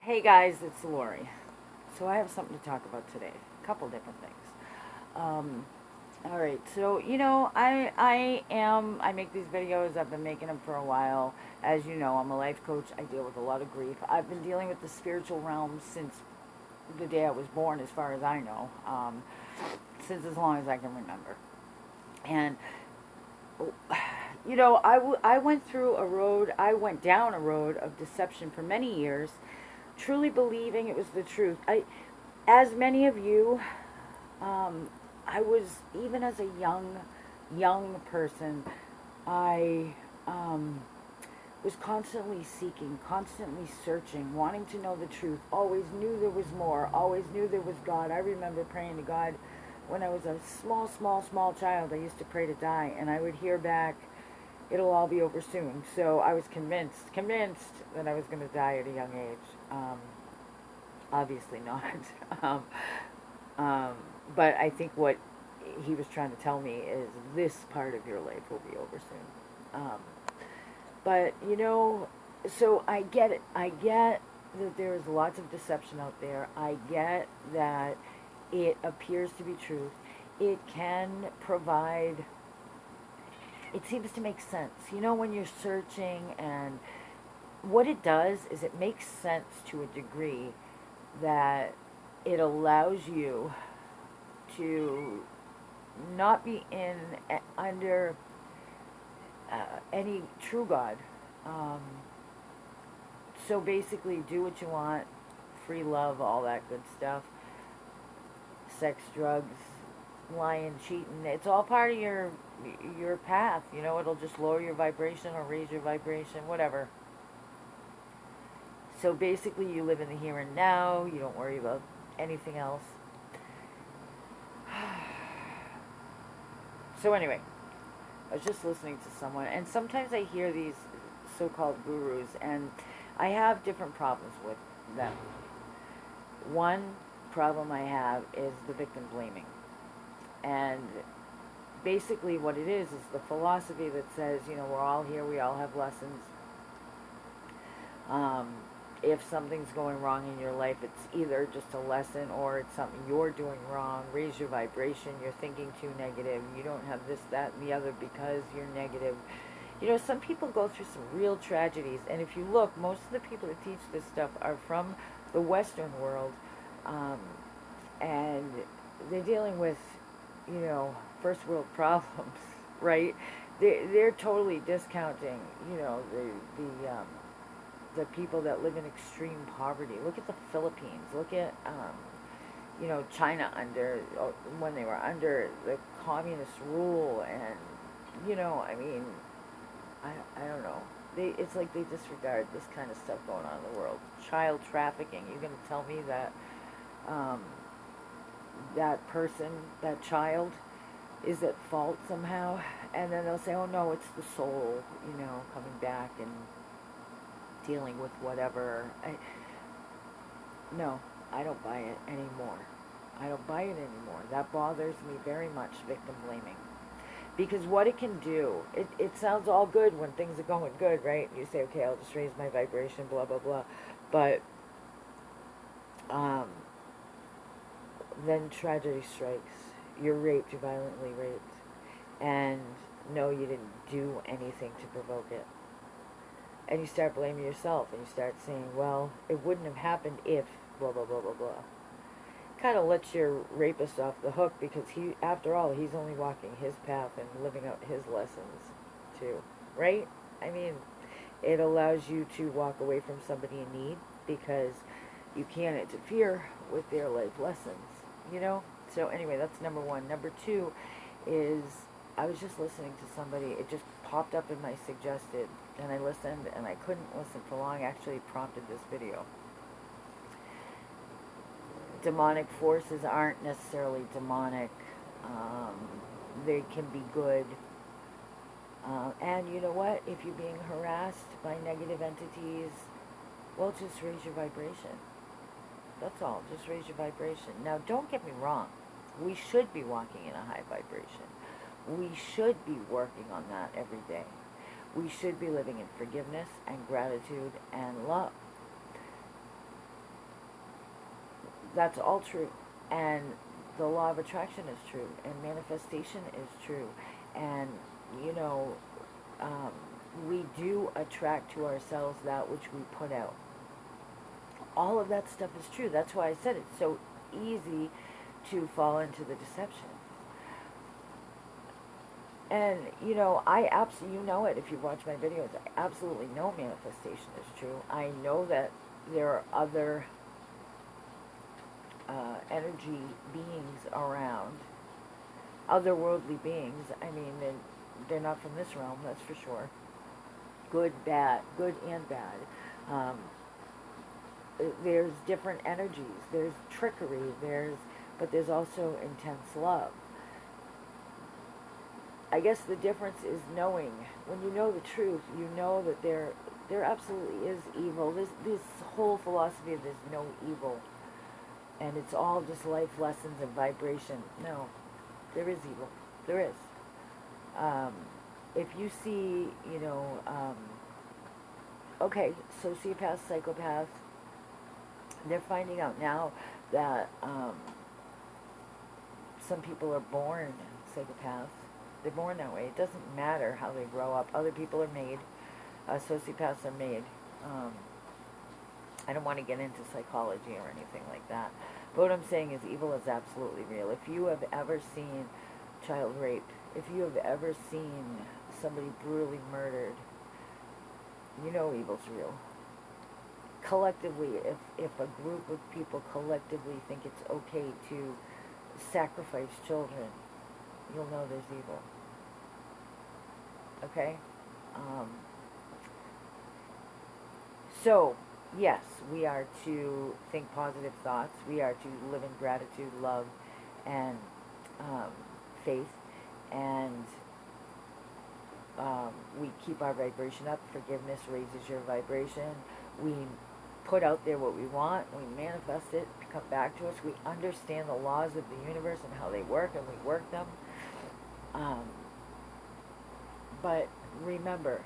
Hey guys, it's Lori. So I have something to talk about today. A couple different things. Um, all right. So I make these videos. I've been making them for a while. As you know, I'm a life coach. I deal with a lot of grief. I've been dealing with the spiritual realm since the day I was born, as far as I know, since as long as I can remember. And I went through a road. I went down a road of deception for many years, truly believing it was the truth. As many of you, um, I was, even as a young person, I was constantly seeking, constantly searching, wanting to know the truth. Always knew there was more. Always knew there was God. I remember praying to God when I was a small child. I used to pray to die, and I would hear back, "It'll all be over soon." So I was convinced that I was going to die at a young age. Obviously not. um, um, but I think what he was trying to tell me is this part of your life will be over soon. But so I get it. I get that there's lots of deception out there. I get that it appears to be truth. It can provide, it seems to make sense. When you're searching, and what it does is it makes sense to a degree that it allows you to not be under any true God. Um, so basically, do what you want, free love, all that good stuff. Sex, drugs, lying, cheating. It's all part of your path. It'll just lower your vibration or raise your vibration, whatever. So basically, you live in the here and now. You don't worry about anything else. So anyway, I was just listening to someone, and sometimes I hear these so-called gurus, and I have different problems with them. One problem I have is the victim blaming. And basically what it is the philosophy that says, we're all here, we all have lessons. Um, if something's going wrong in your life, it's either just a lesson or it's something you're doing wrong. Raise your vibration. You're thinking too negative. You don't have this, that, and the other because you're negative. Some people go through some real tragedies, and if you look, most of the people that teach this stuff are from the Western world, and they're dealing with, first world problems, right? They're totally discounting, the people that live in extreme poverty. Look at the Philippines. Look at, China when they were under the communist rule, and, I mean, I don't know. It's like they disregard this kind of stuff going on in the world. Child trafficking. You're going to tell me that um, that person, that child, is at fault somehow? And then they'll say, "Oh no, it's the soul, coming back and dealing with whatever." No, I don't buy it anymore. I don't buy it anymore. That bothers me very much, victim blaming. Because what it can do, it sounds all good when things are going good, right? You say, okay, I'll just raise my vibration, blah, blah, blah. But um, then tragedy strikes. You're raped, you're violently raped. And no, you didn't do anything to provoke it. And you start blaming yourself, and you start saying, well, it wouldn't have happened if blah, blah, blah, blah, blah. Kind of lets your rapist off the hook, because after all, he's only walking his path and living out his lessons too, right? I mean, it allows you to walk away from somebody in need because you can't interfere with their life lessons. So anyway, that's number one. Number two is, I was just listening to somebody. It just popped up in my suggested, and I listened, and I couldn't listen for long. Actually, it prompted this video. Demonic forces aren't necessarily demonic. They can be good. And you know what? If you're being harassed by negative entities, well, just raise your vibration. That's all. Just raise your vibration. Now, don't get me wrong. We should be walking in a high vibration. We should be working on that every day. We should be living in forgiveness and gratitude and love. That's all true. And the law of attraction is true. And manifestation is true. And, you know, um, we do attract to ourselves that which we put out. All of that stuff is true. That's why I said it's so easy to fall into the deception. And, you know, I absolutely, you know it if you watch my videos, I absolutely know manifestation is true. I know that there are other energy beings around, otherworldly beings. I mean, they're not from this realm, that's for sure. Good, bad, good and bad. Um, there's different energies. There's trickery. But there's also intense love. I guess the difference is knowing. When you know the truth, you know that there absolutely is evil. This whole philosophy of there's no evil, and it's all just life lessons and vibration. No, there is evil. There is. Um, if you see, you know, okay, sociopaths, psychopaths, they're finding out now that some people are born psychopaths. They're born that way. It doesn't matter how they grow up. Other people are made. Sociopaths are made. I don't want to get into psychology or anything like that. But what I'm saying is evil is absolutely real. If you have ever seen child rape, if you have ever seen somebody brutally murdered, you know evil's real. Collectively, if a group of people collectively think it's okay to sacrifice children, you'll know there's evil. Okay? So, yes, we are to think positive thoughts. We are to live in gratitude, love, and faith. And we keep our vibration up. Forgiveness raises your vibration. We put out there what we want. We manifest it to come back to us. We understand the laws of the universe and how they work, and we work them. But remember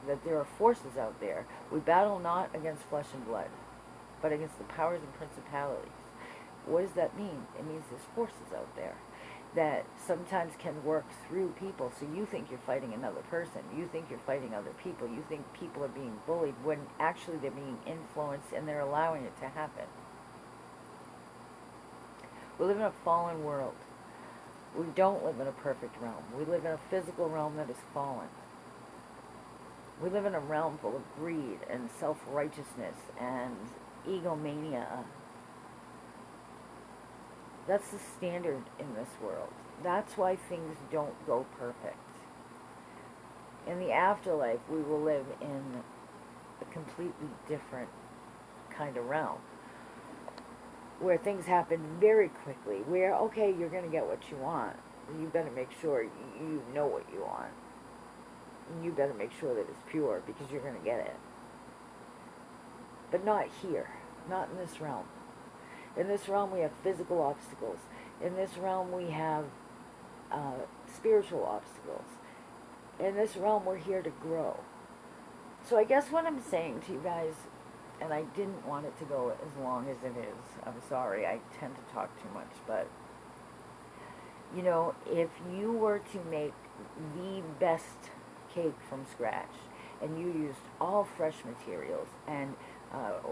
that there are forces out there. We battle not against flesh and blood, but against the powers and principalities. What does that mean? It means there's forces out there that sometimes can work through people. So you think you're fighting another person. You think you're fighting other people. You think people are being bullied when actually they're being influenced and they're allowing it to happen. We live in a fallen world. We don't live in a perfect realm. We live in a physical realm that is fallen. We live in a realm full of greed and self-righteousness and egomania. That's the standard in this world. That's why things don't go perfect. In the afterlife, we will live in a completely different kind of realm, where things happen very quickly, where, okay, you're going to get what you want. You better make sure you know what you want. You better make sure that it's pure, because you're going to get it. But not here. Not in this realm. In this realm, we have physical obstacles. In this realm, we have spiritual obstacles. In this realm, we're here to grow. So I guess what I'm saying to you guys, and I didn't want it to go as long as it is. I'm sorry, I tend to talk too much, but, you know, if you were to make the best cake from scratch, and you used all fresh materials and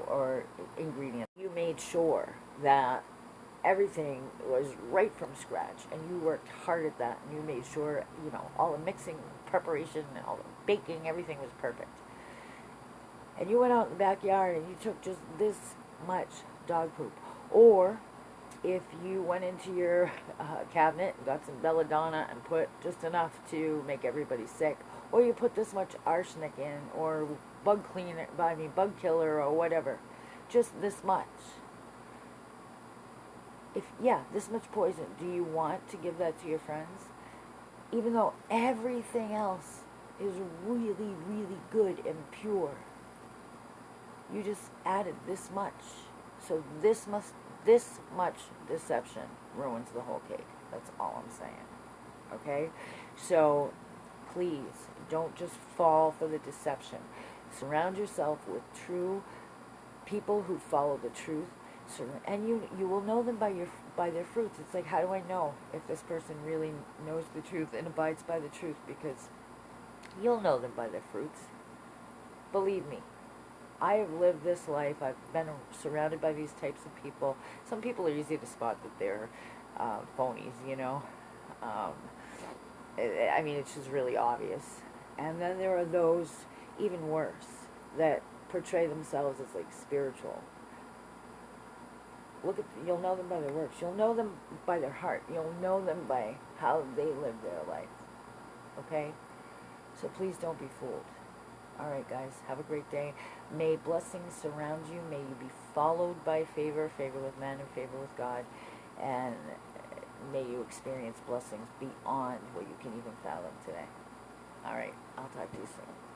or ingredients, you made sure that everything was right from scratch, and you worked hard at that, and you made sure, you know, all the mixing, preparation, and all the baking, everything was perfect. And you went out in the backyard and you took just this much dog poop. Or if you went into your cabinet and got some belladonna and put just enough to make everybody sick, or you put this much arsenic in, or bug killer, or whatever, just this much. This much poison. Do you want to give that to your friends? Even though everything else is really, really good and pure. You just added this much. So this much deception ruins the whole cake. That's all I'm saying. Okay? So please don't just fall for the deception. Surround yourself with true people who follow the truth. And you will know them by their fruits. It's like, how do I know if this person really knows the truth and abides by the truth? Because you'll know them by their fruits. Believe me, I have lived this life. I've been surrounded by these types of people. Some people are easy to spot that they're phonies, you know. Um, I mean, it's just really obvious. And then there are those even worse that portray themselves as like spiritual. You'll know them by their works. You'll know them by their heart. You'll know them by how they live their life. Okay? So please don't be fooled. All right, guys, have a great day. May blessings surround you. May you be followed by favor, favor with men and favor with God. And may you experience blessings beyond what you can even fathom today. All right, I'll talk to you soon.